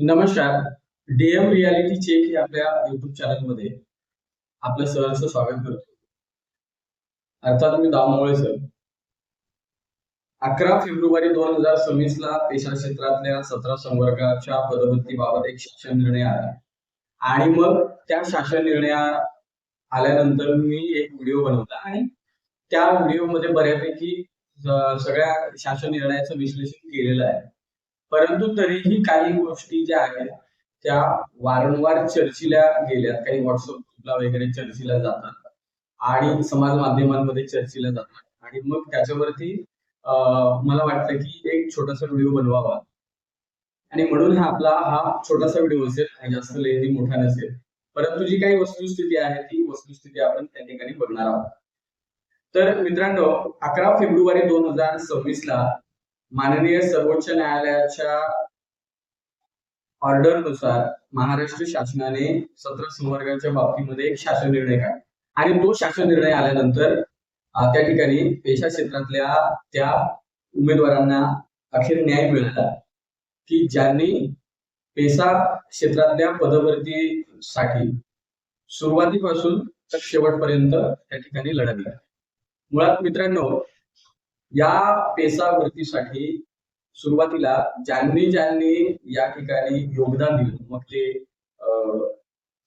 नमस्कार. DM reality check या आपल्या युट्यूब चॅनलमध्ये आपलं सहर्ष स्वागत करतो. अर्थात मी दामोळे सर. 11 फेब्रुवारी 2026 ला पेशा क्षेत्रातल्या 17 संवर्गाच्या पदभरतीबाबत एक शासन निर्णय आला आणि मग त्या शासन निर्णय आल्यानंतर मी एक व्हिडिओ बनवला आणि त्या व्हिडिओमध्ये बऱ्यापैकी सगळ्या शासन निर्णयाचं विश्लेषण केलेलं आहे. परंतु तरीही काही गोष्टी ज्या आहेत त्या वारंवार चर्चेला गेल्यात. काही व्हॉट्सअप ग्रुपला वगैरे चर्चेला जातात आणि समाज माध्यमांमध्ये चर्चेला जातात आणि मग त्याच्यावरती मला वाटतं की एक छोटासा व्हिडिओ बनवावा आणि म्हणून हा छोटासा व्हिडिओ असेल आणि जास्त लेंदी मोठा नसेल. परंतु जी काही वस्तुस्थिती आहे ती वस्तुस्थिती आपण त्या ठिकाणी बघणार आहोत. तर मित्रांनो, 11 फेब्रुवारी 2026 ला माननीय सर्वोच्च न्यायालयाच्या ऑर्डरनुसार महाराष्ट्र शासनाने 17 संवर्गाच्या बाबतीमध्ये एक शासन निर्णय काढला आणि तो शासन निर्णय आल्यानंतर त्या ठिकाणी पेशा क्षेत्रातल्या त्या उमेदवारांना अखेर न्याय मिळाला की ज्यांनी पेशा क्षेत्रातल्या पदभरतीसाठी सुरुवातीपासून तर शेवटपर्यंत त्या ठिकाणी लढा दिला. मुळात मित्रांनो, या पेशा भरतीसाठी सुरुवातीला ज्यांनी या ठिकाणी योगदान दिलं, मग ते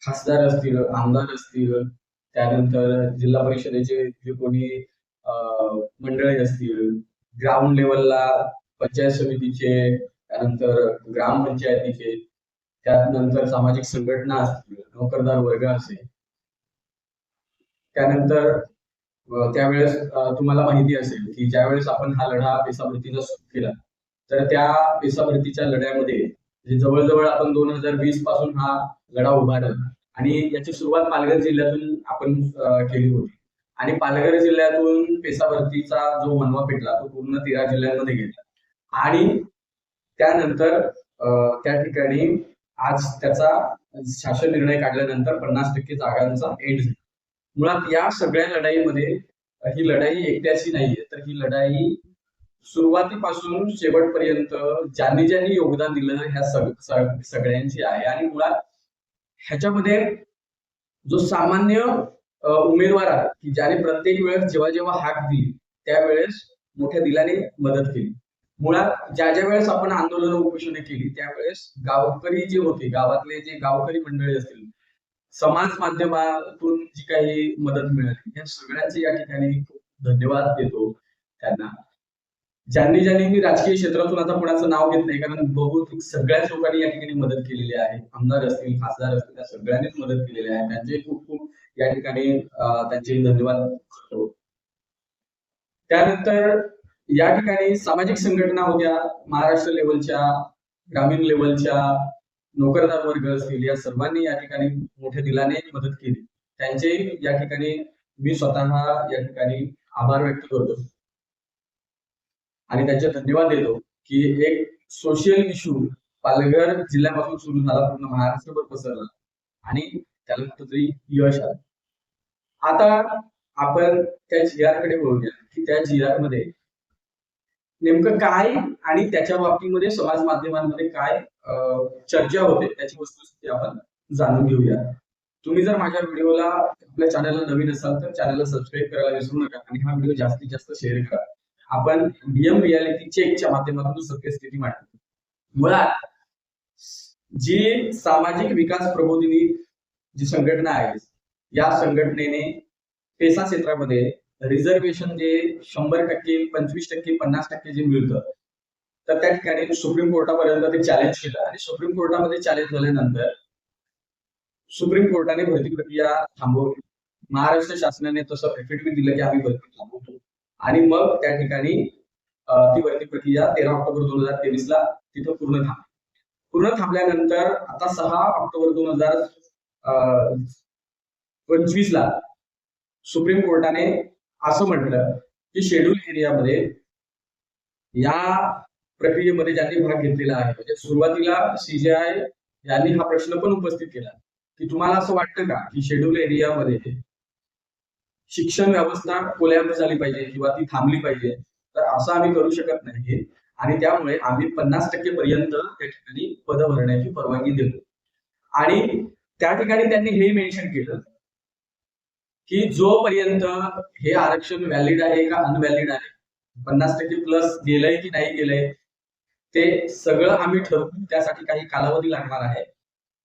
खासदार असतील, आमदार असतील, त्यानंतर जिल्हा परिषदेचे जे कोणी मंडळी असतील, ग्राउंड लेवलला पंचायत समितीचे, त्यानंतर ग्रामपंचायतीचे, त्यानंतर सामाजिक संघटना असतील, नोकरदार वर्ग असेल, त्यानंतर त्यावेळेस तुम्हाला माहिती असेल की ज्यावेळेस आपण हा लढा पेशा भरतीचा सुरू केला तर त्या पेशा भरतीच्या लढ्यामध्ये जवळजवळ आपण 2020 पासून हा लढा उभारला आणि याची सुरुवात पालघर जिल्ह्यातून आपण केली होती आणि पालघर जिल्ह्यातून पेशा भरतीचा जो मनवा पेटला तो पूर्ण 13 जिल्ह्यांमध्ये गेला आणि त्यानंतर त्या ठिकाणी आज त्याचा शासन निर्णय काढल्यानंतर 50% जागांचा एंड झाला. मुळात या सगळ्या लढाईमध्ये ही लढाई एकट्याची नाहीये, तर ही लढाई सुरुवातीपासून शेवटपर्यंत ज्यांनी योगदान दिलं ह्या सगळ्यांची आहे आणि मुळात ह्याच्यामध्ये जो सामान्य उमेदवार आहे की ज्याने प्रत्येक वेळेस जेव्हा हाक दिली त्यावेळेस मोठ्या दिलाने मदत केली. मुळात ज्या वेळेस आपण आंदोलन उपोषणे केली त्यावेळेस गावकरी जे होते, गावातले जे गावकरी मंडळी असतील, समाज माध्यमातून जी काही मदत मिळाली या सगळ्यांचे या ठिकाणी धन्यवाद देतो त्यांना. ज्यांनी मी राजकीय क्षेत्रातून आता कोणाचं नाव घेत नाही कारण बहुतेक सगळ्याच लोकांनी या ठिकाणी मदत केलेली आहे. आमदार असतील, खासदार असतील, त्या सगळ्यांनीच मदत केलेली आहे. त्यांचे खूप या ठिकाणी त्यांचे धन्यवाद करतो. त्यानंतर या ठिकाणी सामाजिक संघटना होत्या, महाराष्ट्र लेवलच्या, ग्रामीण लेवलच्या, नोकरदार वर्ग असतील, या सर्वांनी या ठिकाणी मोठ्या दिलाने मदत केली. त्यांचे या ठिकाणी मी स्वतः या ठिकाणी आभार व्यक्त करतो आणि त्यांचे धन्यवाद देतो की एक सोशल इश्यू पालघर जिल्ह्यापासून सुरू झाला, पूर्ण महाराष्ट्रभर पसरला आणि त्याला कुठेतरी यश आलं. आता आपण त्या GR कडे बोलूया की त्या GR मध्ये नेमकं काय आणि त्याच्या बाबतीमध्ये समाज माध्यमांमध्ये काय चर्चा होते त्याची वस्तुस्थिती आपण जाणून घेऊया. तुम्ही जर माझ्या व्हिडिओला, आपल्या चॅनलला नवीन असाल तर चॅनलला सबस्क्राईब करायला विसरू नका आणि हा व्हिडिओ जास्तीत जास्त शेअर करा. आपण डीएम रियालिटी चेकच्या माध्यमातून सत्यस्थिती मांडतो. मुळात जी सामाजिक विकास प्रबोधिनी जी संघटना आहे या संघटनेने पेशा क्षेत्रामध्ये रिझर्वेशन जे 100%, 25%, 50% जे मिळतं तर त्या ठिकाणी सुप्रीम कोर्टापर्यंत ते चॅलेंज केलं आणि सुप्रीम कोर्टामध्ये चॅलेंज झाल्यानंतर सुप्रीम कोर्टाने भरती प्रक्रिया थांबवली. महाराष्ट्र शासनाने तसं एफिडेव्हिट दिलं की आम्ही भरती थांबवतो आणि मग त्या ठिकाणी ती भरती प्रक्रिया 13 ऑक्टोबर 2023 ला तिथं पूर्ण थांबल्यानंतर आता 6 ऑक्टोबर 2025 ला सुप्रीम कोर्टाने असं म्हटलं की शेड्यूल एरियामध्ये या प्रक्रियेमध्ये ज्यांनी भाग घेतलेला आहे, म्हणजे सुरुवातीला CJI यांनी हा प्रश्न पण उपस्थित केला की तुम्हाला असं वाटतं का की शेड्यूल एरियामध्ये शिक्षण व्यवस्था कोलॅप्स झाली पाहिजे किंवा ती थांबली पाहिजे, तर असं आम्ही करू शकत नाही आणि त्यामुळे आम्ही 50% पर्यंत त्या ठिकाणी पद भरण्याची परवानगी देतो. आणि त्या ठिकाणी त्यांनी हे मेन्शन केलं की जोपर्यंत हे आरक्षण व्हॅलिड आहे का अनव्हॅलिड आहे, 50% प्लस गेलंय की नाही गेलंय, ते सगळं आम्ही ठरवू. त्यासाठी काही कालावधी लागणार आहे.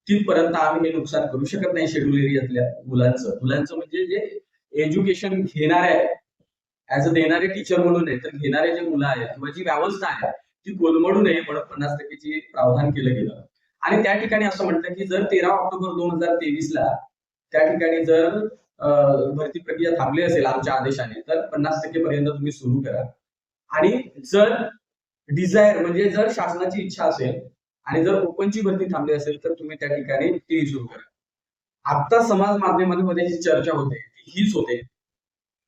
तिथपर्यंत आम्ही हे नुकसान करू शकत नाही शेड्यूल एरियातल्या मुलांचं म्हणजे जे एज्युकेशन घेणारे ऍज अ देणारे टीचर म्हणून आहे, तर घेणारे जे मुलं आहेत किंवा जी व्यवस्था आहे ती कोलमडू नये म्हणून 50%ची प्रावधान केलं गेलं. आणि त्या ठिकाणी असं म्हटलं की जर 13 ऑक्टोबर 2023ला त्या ठिकाणी जर भरती प्रक्रिया थांबली असेल आमच्या आदेशाने, तर 50% पर्यंत तुम्ही सुरू करा. आणि जर डिझायर म्हणजे जर शासनाची इच्छा असेल आणि जर ओपनची भरती थांबली असेल तर तुम्ही त्या ठिकाणी ती सुरू करा. आता समाज माध्यमांमध्ये जी चर्चा होते हीच होते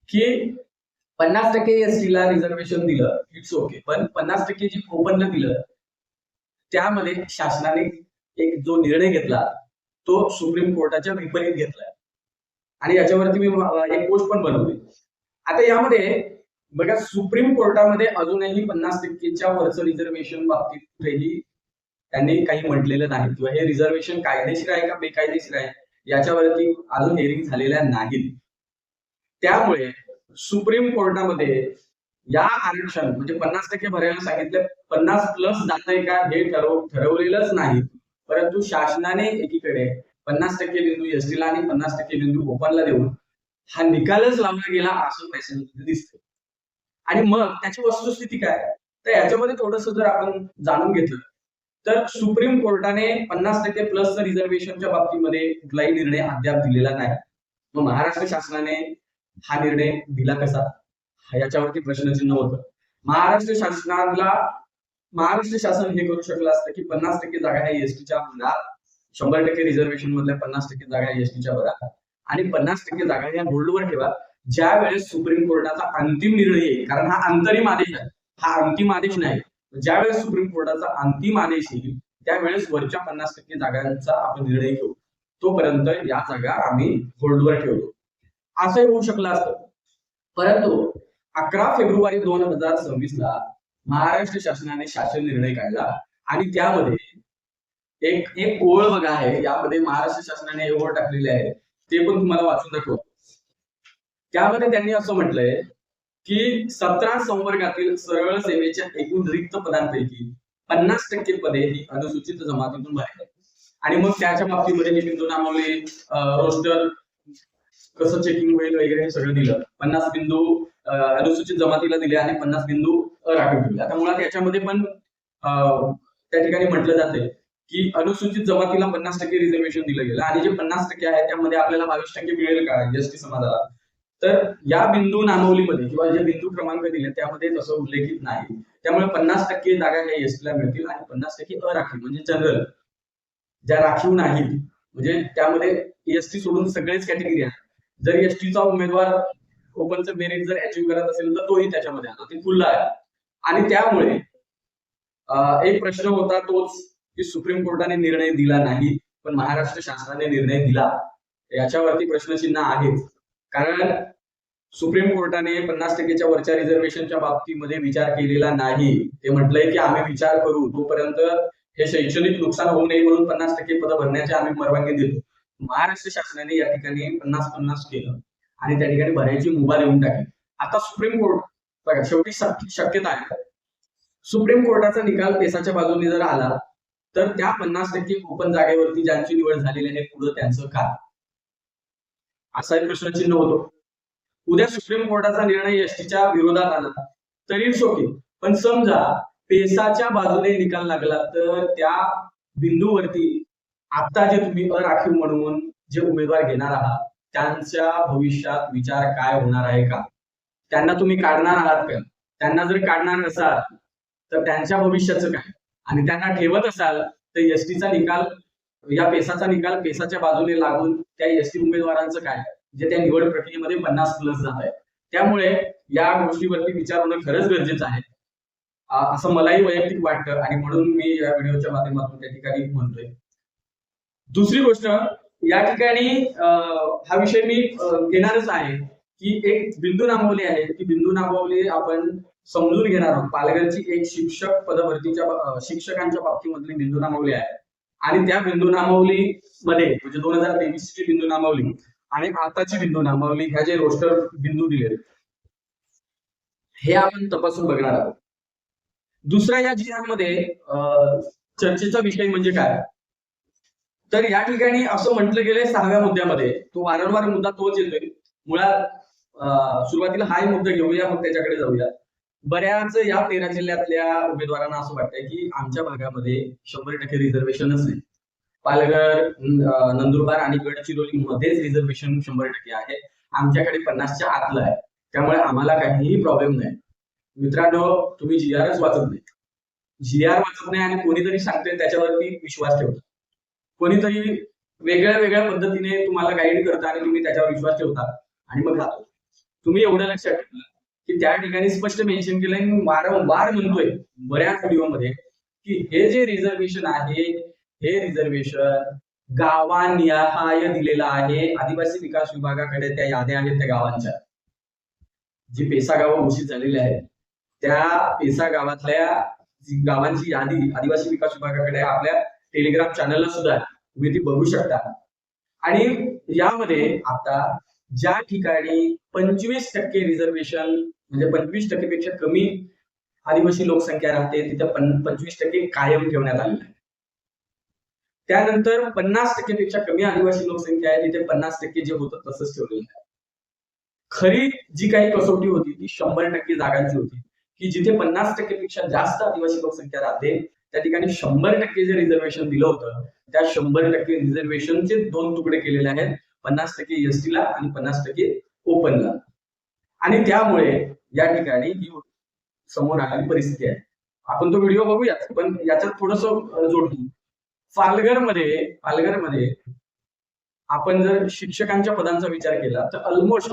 की 50% एसटीला रिझर्वेशन दिलं, इट्स ओके, पण 50% जी ओपनला दिलं त्यामध्ये शासनाने एक जो निर्णय घेतला तो सुप्रीम कोर्टाच्या विपरीत घेतला आणि याच्यावरती मी एक पोस्ट पण बनवली. आता यामध्ये बघा, सुप्रीम कोर्टामध्ये अजूनही 50%च्या वरचं रिझर्वेशन बाबतीत कुठेही त्यांनी काही म्हटलेलं नाही किंवा हे रिझर्वेशन कायदेशीर आहे का बेकायदेशीर आहे याच्यावरती अजून हिअरिंग झालेल्या नाहीत. त्यामुळे सुप्रीम कोर्टामध्ये या आरक्षण म्हणजे 50% भरायला सांगितलं, 50+ जातंय का हे ठरवलेलंच नाही. परंतु शासनाने एकीकडे 50% बिंदू एसटीला आणि 50% बिंदू ओपनला देऊन हा निकालच लावला गेला असं पॅसेंजर दिसतं. आणि मग त्याची वस्तुस्थिती काय, तर याच्यामध्ये थोडस जर आपण जाणून घेतलं तर सुप्रीम कोर्टाने 50% प्लस रिझर्वेशनच्या बाबतीमध्ये कुठलाही निर्णय अद्याप दिलेला नाही. मग महाराष्ट्र शासनाने हा निर्णय दिला कसा, याच्यावरती प्रश्नचिन्ह होतं. महाराष्ट्र शासन हे करू शकलं असतं की 50% जागा ह्या एसटीच्या भरा, 100% रिझर्वेशन मधल्या 50% जागा एसटीच्या भरा आणि 50% जागा ह्या होल्डवर ठेवा. ज्या वेळेस सुप्रीम कोर्टाचा अंतिम निर्णय येईल, कारण हा अंतरिम आदेश आहे, हा अंतिम आदेश नाही. ज्यावेळेस सुप्रीम कोर्टाचा अंतिम आदेश येईल त्यावेळेस वरच्या 50% जागांचा आपण निर्णय घेऊ. तोपर्यंत या जागा आम्ही होल्डवर ठेवतो. असंही होऊ शकलं असतं. परंतु 11 फेब्रुवारी 2026ला महाराष्ट्र शासनाने शासन निर्णय काढला आणि त्यामध्ये एक ओळ बघा आहे, यामध्ये महाराष्ट्र शासनाने ओळ टाकलेली आहे, ते पण तुम्हाला वाचून दाखवतो. त्यामध्ये त्यांनी असं म्हटलंय की 17 संवर्गातील सरळ सेवेच्या एकूण रिक्त पदांपैकी 50% पदे ही अनुसूचित जमातीतून भरायची. आणि मग त्याच्या बाबतीमध्ये बिंदू नामावली, रोस्टर कसं चेकिंग होईल वगैरे हे सगळं दिलं. 50 बिंदू अनुसूचित जमातीला दिले आणि 50 बिंदू अराखीव ठेवले. आता मुळात याच्यामध्ये पण त्या ठिकाणी म्हटलं जाते की अनुसूचित जमातीला 50% रिझर्वेशन दिलं गेलं आणि जे 50% आहे त्यामध्ये आपल्याला 22% मिळेल का एसटी समाजाला, तर या बिंदू नामावलीमध्ये किंवा जे बिंदू क्रमांक दिले त्यामध्ये तसं उल्लेखित नाही. त्यामुळे 50% जागा ह्या एसटीला मिळतील आणि 50% अराखीव म्हणजे जनरल ज्या राखीव नाहीत, म्हणजे त्यामध्ये एसटी सोडून सगळेच कॅटेगरी आहेत. जर एसटीचा उमेदवार ओपनचं मेरिट जर अचीव्ह करत असेल तर तोही त्याच्यामध्ये आता ते खुल्ला आहे. आणि त्यामुळे एक प्रश्न होता तोच की सुप्रीम कोर्टाने निर्णय दिला नाही पण महाराष्ट्र शासनाने निर्णय दिला, याच्यावरती प्रश्नचिन्ह आहेच. कारण सुप्रीम कोर्टाने 50%च्या वरच्या रिझर्वेशनच्या बाबतीमध्ये विचार केलेला नाही. ते म्हटलंय की आम्ही विचार करू, तोपर्यंत हे शैक्षणिक नुकसान होऊ नये म्हणून 50% पद भरण्याची आम्ही परवानगी देतो. महाराष्ट्र शासनाने या ठिकाणी 50-50 केलं आणि त्या ठिकाणी भरायची मुभा देऊन टाकली. आता सुप्रीम कोर्ट बघा, शेवटी शक्यता आहे सुप्रीम कोर्टाचा निकाल पेसाच्या बाजूने जर आला तर त्या 50% ओपन जागेवरती ज्यांची निवड झालेली आहे पुढे त्यांचं काय, असा एक प्रश्नचिन्ह होतो. उद्या सुप्रीम कोर्टाचा निर्णय एसटीच्या विरोधात आला तरी ओके, पण समजा पेसाच्या बाजूने निकाल लागला तर त्या बिंदूवरती आता जे तुम्ही अराखीव म्हणून जे उमेदवार घेणार आहात त्यांच्या भविष्यात विचार काय होणार आहे का, त्यांना तुम्ही काढणार आहात का, त्यांना जर काढणार असाल तर त्यांच्या भविष्याचं काय, आणि त्यांना ठेवत असाल तर एसटीचा निकाल या पेसाचा निकाल पेसाच्या बाजूने लागून त्या एसटी उमेदवारांचं काय, जे त्या निवड प्रक्रियेमध्ये 50+ जात आहे. त्यामुळे या गोष्टीवरती विचार होणं खरंच गरजेचं आहे असं मलाही वैयक्तिक वाटतं आणि म्हणून मी या व्हिडिओच्या माध्यमातून त्या ठिकाणी म्हणतोय. दुसरी गोष्ट या ठिकाणी हा विषय मी घेणारच आहे की एक बिंदू नामावली आहे, की बिंदू नामावली आपण समजून घेणार आहोत. पालघरची एक शिक्षक पदभरतीच्या शिक्षकांच्या बाबतीमधली बिंदू नामावली आहे आणि त्या बिंदू नामावली मध्ये म्हणजे 2023 ची बिंदू नामावली आणि आताची बिंदू नामावली ह्या जे रोस्टर बिंदू दिले हे आपण तपासून बघणार आहोत. दुसरा या जिल्ह्यामध्ये चर्चेचा विषय म्हणजे काय, तर या ठिकाणी असं म्हटलं गेलंय 6व्या मुद्द्यामध्ये, तो वारंवार मुद्दा तोच येतोय. मुळात सुरुवातीला हाही मुद्दा घेऊया, मग त्याच्याकडे जाऊया. बऱ्याच या 13 जिल्ह्यातल्या उमेदवारांना असं वाटतंय की आमच्या भागामध्ये 100% रिझर्वेशनच नाही. पालघर, नंदुरबार आणि गडचिरोली मध्येच रिझर्वेशन 100% आहे. आमच्याकडे 50च्या आतलं आहे, त्यामुळे आम्हाला काहीही प्रॉब्लेम नाही. मित्रांनो, तुम्ही GRच वाचत नाही. GR वाचत नाही आणि कोणीतरी सांगतोय त्याच्यावरती विश्वास ठेवता. कोणीतरी वेगळ्या वेगळ्या पद्धतीने तुम्हाला गाईड करता आणि तुम्ही त्याच्यावर विश्वास ठेवता आणि मग राहतो. तुम्ही एवढं लक्षात ठेवा की त्या ठिकाणी स्पष्ट मेन्शन केलंय, मी वारंवार म्हणतोय बऱ्याच व्हिडिओमध्ये की हे जे रिझर्वेशन आहे हे रिझर्वेशन गावानिहाय दिलेलं आहे. आदिवासी विकास विभागाकडे त्या याद्या आहेत त्या गावांच्या, जी पेसा गावं घोषित झालेली आहेत त्या पेसा गावातल्या गावांची यादी आदिवासी विकास विभागाकडे आपल्या टेलिग्राम चॅनलला सुद्धा तुम्ही ती बघू शकता. आणि यामध्ये आता ज्या ठिकाणी 25% रिझर्वेशन म्हणजे 25% पेक्षा कमी आदिवासी लोकसंख्या राहते तिथे 25% कायम ठेवण्यात आलेलं आहे. त्यानंतर 50% पेक्षा कमी आदिवासी लोकसंख्या आहे तिथे 50% जे होतं तसंच ठेवलेलं आहे. खरी जी काही कसोटी होती ती 100% जागांची होती की जिथे 50% पेक्षा जास्त आदिवासी लोकसंख्या राहते त्या ठिकाणी 100% जे रिझर्वेशन दिलं होतं त्या 100% रिझर्वेशनचे 2 तुकडे केलेले आहेत, 50% ST ला आणि 50% ओपनला. आणि त्यामुळे या ठिकाणी ही समोर आलेली परिस्थिती आहे. आपण तो व्हिडिओ बघूयात, पण याच्यात थोडस जोडतो. पालघरमध्ये आपण जर शिक्षकांच्या पदांचा विचार केला तर ऑलमोस्ट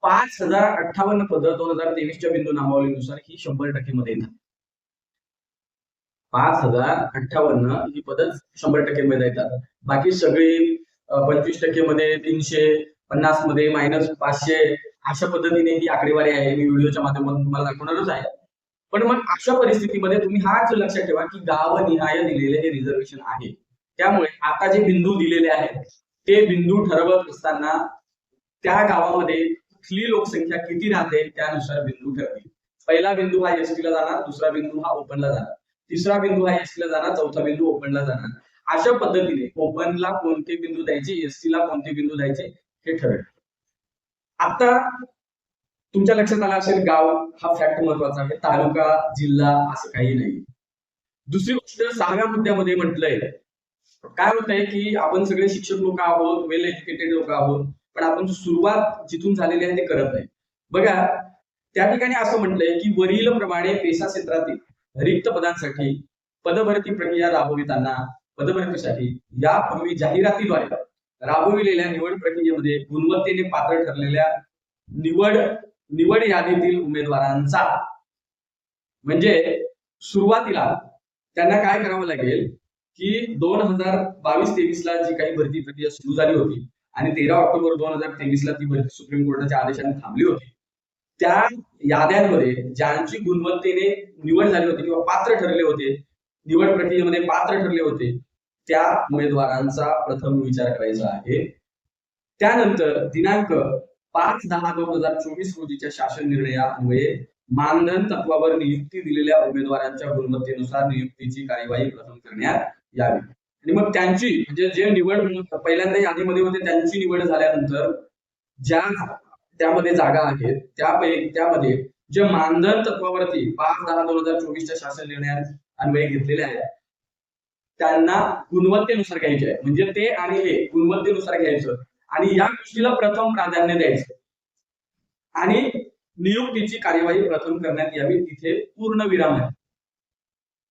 5058 पदं 2023च्या बिंदू नामावलीनुसार ही 100% मध्ये येतात. 5058 ही पदं 100% मध्ये येतात. बाकी सगळी 25% मध्ये, 350 मध्ये, -500 अशा पद्धतीने ही आकडेवारी आहे. मी व्हिडिओच्या माध्यमातून तुम्हाला दाखवणारच आहे. पण मग अशा परिस्थितीमध्ये तुम्ही हाच लक्षात ठेवा की गावनिहाय दिलेले हे रिझर्वेशन आहे. त्यामुळे आता जे बिंदू दिलेले आहेत ते बिंदू ठरवत असताना त्या गावामध्ये कुठली लोकसंख्या किती राहते त्यानुसार बिंदू ठरतील. पहिला बिंदू हा ST ला जाणार, दुसरा बिंदू हा ओपनला जाणार, तिसरा बिंदू हा ST ला जाणार, चौथा बिंदू ओपनला जाणार. अशा पद्धतीने ओपनला कोणते बिंदू द्यायचे, ST ला कोणते बिंदू द्यायचे हे ठरेल. आता तुमच्या लक्षात आलं असेल गाव हा फॅक्ट महत्वाचा आहे, तालुका जिल्हा असं काही नाही. दुसरी गोष्ट 6व्या मुद्द्यामध्ये म्हटलंय, काय होतंय की आपण सगळे शिक्षक लोक आहोत, वेल एज्युकेटेड लोक आहोत, पण आपण सुरुवात जिथून झालेली आहे ते करत नाही. बघा त्या ठिकाणी असं म्हटलंय की वरील प्रमाणे पेसा क्षेत्रातील रिक्त पदांसाठी पदभरती प्रक्रिया राबविताना पदभरतीसाठी यापूर्वी जाहिरातीद्वारे राबविलेल्या निवड प्रक्रियेमध्ये गुणवत्तेने पात्र ठरलेल्या निवड यादीतील उमेदवारांचा म्हणजे सुरुवातीला त्यांना काय करावं लागेल की 2022-23 ला जी काही भरती प्रक्रिया सुरू झाली होती आणि 13 ऑक्टोबर 2023 ला ती भरती सुप्रीम कोर्टाच्या आदेशाने थांबली होती, त्या याद्यांमध्ये ज्यांची गुणवत्तेने निवड झाली होती किंवा पात्र ठरले होते, निवड प्रक्रियेमध्ये पात्र ठरले होते, त्या उमेदवारांचा प्रथम विचार करायचा आहे. त्यानंतर दिनांक 5/10/2024 रोजीच्या शासन निर्णयान्वये मानधन तत्वावर नियुक्ती दिलेल्या उमेदवारांच्या गुणवत्तेनुसार नियुक्तीची कार्यवाही प्रथम करण्यात यावी. आणि मग त्यांची म्हणजे जे निवड पहिल्यांदा यादीमध्ये होते त्यांची निवड झाल्यानंतर ज्या त्यामध्ये जागा आहेत त्यामध्ये जे मानधन तत्वावरती 5/10/2024च्या शासन निर्णयान्वये घेतलेले आहेत त्यांना गुणवत्तेनुसार घ्यायचे आहे. म्हणजे ते आणि हे गुणवत्तेनुसार घ्यायचं आणि या गोष्टीला प्रथम प्राधान्य द्यायचं आणि नियुक्तीची कार्यवाही प्रथम करण्यात यावी, तिथे पूर्ण विराम आहे.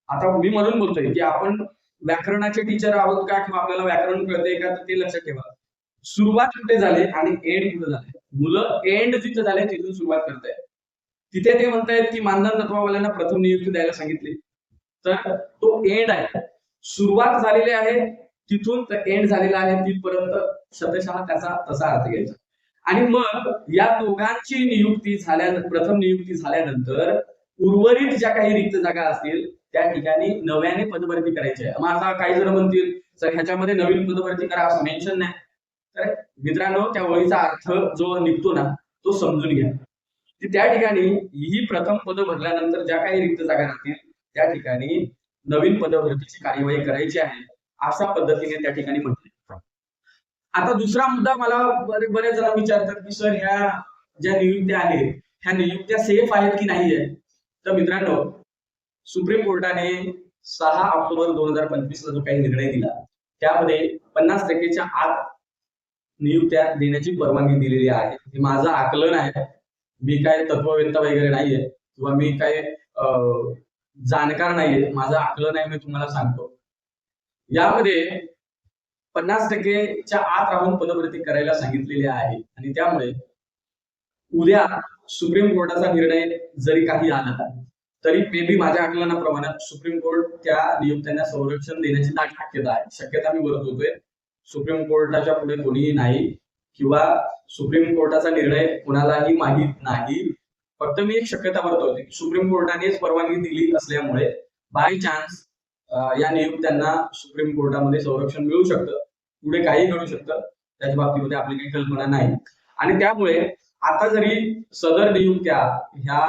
आता मी म्हणून बोलतोय की आपण व्याकरणाचे टीचर आहोत का किंवा आपल्याला व्याकरण कळतंय का, ते लक्षात ठेवा. सुरुवात कुठे झाली आणि एंड कुठे झाले. मुलं एंड जिथे झाले तिथून सुरुवात करतायत. तिथे ते म्हणतायत की मानधन तत्वावाल्यांना प्रथम नियुक्ती द्यायला सांगितली, तर तो एंड आहे. सुरुवात झालेली आहे तिथून तर एंड झालेला आहे तिथपर्यंत शतशः त्याचा तसा अर्थ घ्यायचा. आणि मग या दोघांची नियुक्ती प्रथम नियुक्ती झाल्यानंतर उर्वरित ज्या काही रिक्त जागा असतील त्या ठिकाणी नव्याने पदभरती करायची आहे. मग आता काही जण म्हणतील सर ह्याच्यामध्ये नवीन पदभरती करा असं मेन्शन नाही. तर मित्रांनो त्या वळीचा अर्थ जो निघतो ना तो समजून घ्या की त्या ठिकाणी ही प्रथम पद भरल्यानंतर ज्या काही रिक्त जागा राहतील त्या ठिकाणी नवीन पदभरतीची कार्यवाही करायची आहे अशा पद्धतीने त्या ठिकाणी म्हटले. आता दुसरा मुद्दा मला बरेच जण विचारतात की सर ह्या ज्या नियुक्त्या आहेत ह्या नियुक्त्या सेफ आहेत की नाही आहेत. तर मित्रांनो सुप्रीम कोर्टाने 6 ऑक्टोबर 2025 ला जो काही निर्णय दिला त्यामध्ये 50% आत नियुक्त्या देण्याची परवानगी दिलेली आहे. हे माझं आकलन आहे. मी काय तत्ववेत्ता वगैरे नाहीये किंवा मी काय जाणकार नाहीये. माझं आकलन आहे, मी तुम्हाला सांगतो. यामध्ये 50%च्या आत राहून पदभरती करायला सांगितलेली आहे आणि त्यामुळे उद्या सुप्रीम कोर्टाचा निर्णय जरी काही आला तरी मे बी माझ्या आकलनाप्रमाणे सुप्रीम कोर्ट त्या नियुक्त्यांना संरक्षण देण्याची दाट शक्यता आहे. शक्यता मी बोलत होतोय. सुप्रीम कोर्टाच्या पुढे कोणीही नाही किंवा सुप्रीम कोर्टाचा निर्णय कोणालाही माहीत नाही. फक्त मी एक शक्यता वर्तवते की सुप्रीम कोर्टानेच परवानगी दिली असल्यामुळे बाय चान्स या नियुक्त्यांना सुप्रीम कोर्टामध्ये संरक्षण मिळू शकतं. पुढे काही घडू शकतं त्याच्या बाबतीमध्ये आपली काही कल्पना नाही. आणि त्यामुळे आता जरी सदर नियुक्त्या ह्या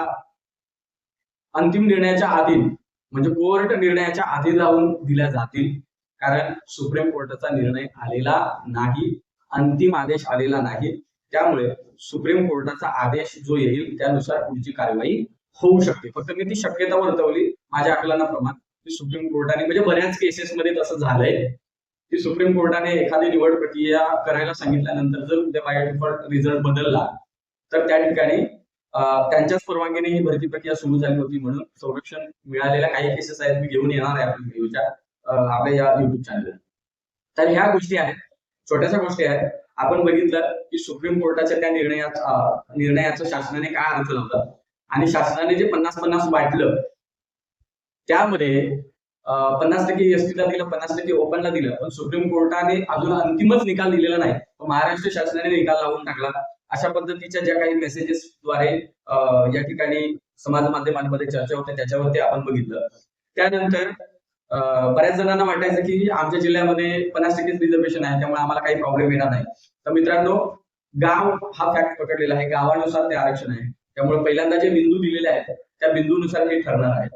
अंतिम निर्णयाच्या अधीन म्हणजे कोर्ट निर्णयाच्या अधीन राहून दिल्या जातील कारण सुप्रीम कोर्टाचा निर्णय आलेला नाही, अंतिम आदेश आलेला नाही. त्यामुळे सुप्रीम कोर्टाचा आदेश जो येईल त्यानुसार पुढची कार्यवाही होऊ शकते. फक्त मी ती शक्यता वर्तवली माझ्या आकलनाप्रमाणे की सुप्रीम कोर्टाने म्हणजे बऱ्याच केसेसमध्ये तसं झालंय की सुप्रीम कोर्टाने एखादी निवड प्रक्रिया करायला सांगितल्यानंतर जर उद्या बाय डिफॉल्ट रिझल्ट बदलला तर त्या ठिकाणी त्यांच्याच परवानगीने ही भरती प्रक्रिया सुरू झाली होती म्हणून संरक्षण मिळालेल्या काही केसेस आहेत. मी घेऊन येणार आहे आपल्या व्हिडिओच्या आपल्या या युट्यूब चॅनलवर. तर ह्या गोष्टी आहेत, छोट्याशा गोष्टी आहेत. आपण बघितलं की सुप्रीम कोर्टाच्या त्या निर्णयाचं शासनाने काय अर्थ लावला आणि शासनाने जे 50-50 वाटलं त्यामध्ये 50% एसटीला दिलं, 50% ओपनला दिलं. पण सुप्रीम कोर्टाने अजून अंतिमच निकाल दिलेला नाही. महाराष्ट्र शासनाने निकाल लावून टाकला. अशा पद्धतीच्या ज्या काही मेसेजेसद्वारे या ठिकाणी समाज माध्यमांमध्ये चर्चा होते त्याच्यावरती आपण बघितलं. त्यानंतर बऱ्याच जणांना वाटायचं की आमच्या जिल्ह्यामध्ये 50% रिझर्वेशन आहे त्यामुळे आम्हाला काही प्रॉब्लेम येणार नाही. तर मित्रांनो गाव हा फॅक्ट पकडलेला आहे. गावानुसार ते आरक्षण आहे. त्यामुळे पहिल्यांदा जे बिंदू दिलेले आहेत त्या बिंदूनुसार हे ठरणार आहे.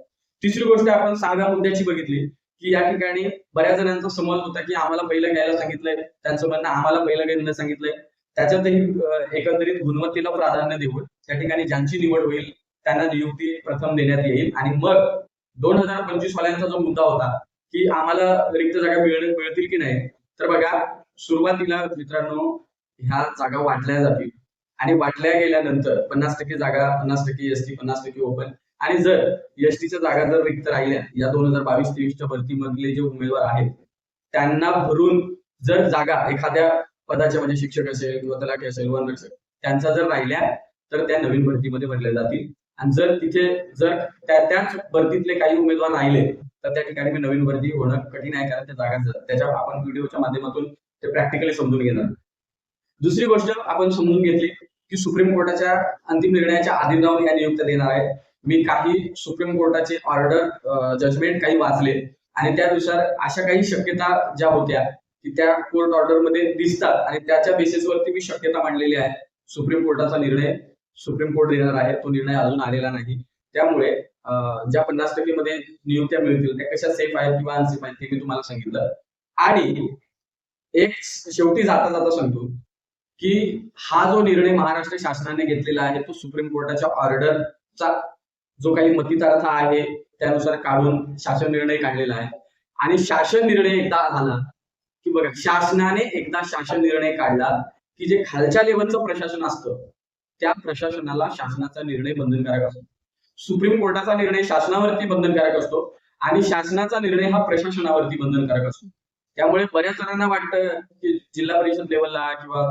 तिसरी गोष्ट आपण 6व्या मुद्द्याची बघितली की या ठिकाणी बऱ्याच जणांचा समज होता की आम्हाला पहिलं घ्यायला सांगितलंय, त्यांचं म्हणणं आम्हाला पहिलं घ्यायला सांगितलंय. त्याच्यातही एकंदरीत गुणवत्तेला प्राधान्य देऊन त्या ठिकाणी ज्यांची निवड होईल त्यांना नियुक्ती प्रथम देण्यात येईल. आणि मग 2025 वाल्यांचा जो मुद्दा होता की आम्हाला रिक्त जागा मिळतील की नाही, तर बघा सुरुवातीला मित्रांनो ह्या जागा वाटल्या जातील आणि वाटल्या गेल्यानंतर 50% जागा 50% एसटी 50% ओपन. आणि जर एसटीच्या जागा जर रिक्त राहिल्या या 2022-23च्या भरतीमधले जे उमेदवार आहेत त्यांना भरून जर जागा एखाद्या पदाच्या म्हणजे शिक्षक असेल किंवा तलाठी असेल वन असेल त्यांचा जर राहिल्या तर त्या नवीन भरतीमध्ये भरल्या जातील. आणि जर तिथे जर त्याच भरतीतले काही उमेदवार राहिले तर त्या ठिकाणी नवीन भरती होणं कठीण आहे कारण त्या जागा त्याच्या आपण व्हिडिओच्या माध्यमातून ते प्रॅक्टिकली समजून घेणार. दुसरी गोष्ट आपण समजून घेतली की सुप्रीम कोर्टाच्या अंतिम निर्णयाच्या अधीन राहून या नियुक्त्या देणार आहे. मी काही सुप्रीम कोर्टाचे ऑर्डर जजमेंट काही वाचले आणि त्यानुसार अशा काही शक्यता ज्या होत्या की त्या कोर्ट ऑर्डर मध्ये दिसतात आणि त्याच्या बेसिसवरती मी शक्यता मांडलेली आहे. सुप्रीम कोर्टाचा निर्णय सुप्रीम कोर्ट देणार आहे, तो निर्णय अजून आलेला नाही. त्यामुळे ज्या 50% मध्ये नियुक्त्या मिळतील त्या कशा सेफ आहेत किंवा अनसेफ आहेत ते मी तुम्हाला सांगितलं. आणि एक शेवटी जाता जाता सांगतो की हा जो निर्णय महाराष्ट्र शासनाने घेतलेला आहे तो सुप्रीम कोर्टाच्या ऑर्डरचा जो काही मतितार्थ आहे त्यानुसार काढून शासन निर्णय काढलेला आहे. आणि शासन निर्णय एकदा झाला की बघा शासनाने एकदा शासन निर्णय काढला की जे खालच्या लेवलचं प्रशासन असतं त्या प्रशासनाला शासनाचा निर्णय बंधनकारक असतो. सुप्रीम कोर्टाचा निर्णय शासनावरती बंधनकारक असतो आणि शासनाचा निर्णय हा प्रशासनावरती बंधनकारक असतो. त्यामुळे बऱ्याच जणांना वाटतं की जिल्हा परिषद लेवलला किंवा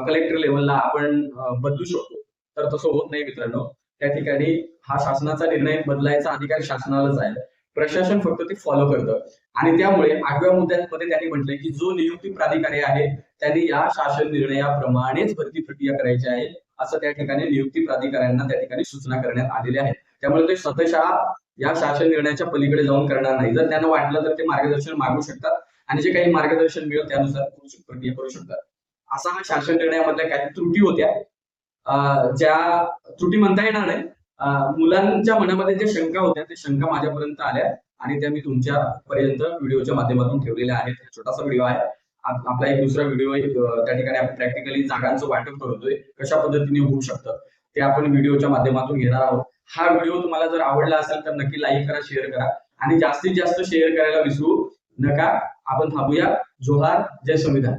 कलेक्टर लेवलला आपण बदलू शकतो, तर तसं होत नाही मित्रांनो. त्या ठिकाणी हा शासनाचा निर्णय बदलायचा अधिकार शासनालाच आहे. प्रशासन फक्त ते फॉलो करतं. आणि त्यामुळे 8व्या मुद्द्यामध्ये त्यांनी म्हटलंय की जो नियुक्ती प्राधिकारी आहे त्यांनी या शासन निर्णयाप्रमाणेच भरती प्रक्रिया करायची आहे, असं त्या ठिकाणी नियुक्ती प्राधिकाऱ्यांना त्या ठिकाणी सूचना करण्यात आलेल्या आहेत. त्यामुळे ते स्वतःच्या या शासन निर्णयाच्या पलीकडे जाऊन करणार नाही. जर त्यांना वाटलं तर ते मार्गदर्शन मागू शकतात आणि जे काही मार्गदर्शन मिळेल त्यानुसार प्रक्रिया करू शकतात. असा हा शासन निर्णयामधल्या काही त्रुटी होत्या, ज्या त्रुटी म्हणता येणार नाही, मुलांच्या मनामध्ये ज्या शंका होत्या त्या शंका माझ्यापर्यंत आल्या आणि त्या मी तुमच्यापर्यंत व्हिडिओच्या माध्यमातून ठेवलेल्या आहेत. छोटासा व्हिडिओ आहे. आपला एक दुसरा व्हिडिओ त्या ठिकाणी आपण प्रॅक्टिकली जागांचं वाटप करतोय, कशा पद्धतीने होऊ शकतं ते आपण व्हिडिओच्या माध्यमातून घेणार आहोत. हा व्हिडिओ तुम्हाला जर आवडला असेल तर नक्की लाईक करा, शेअर करा आणि जास्तीत जास्त शेअर करायला विसरू नका. आपण थांबूया. जोहार, जय संविधान.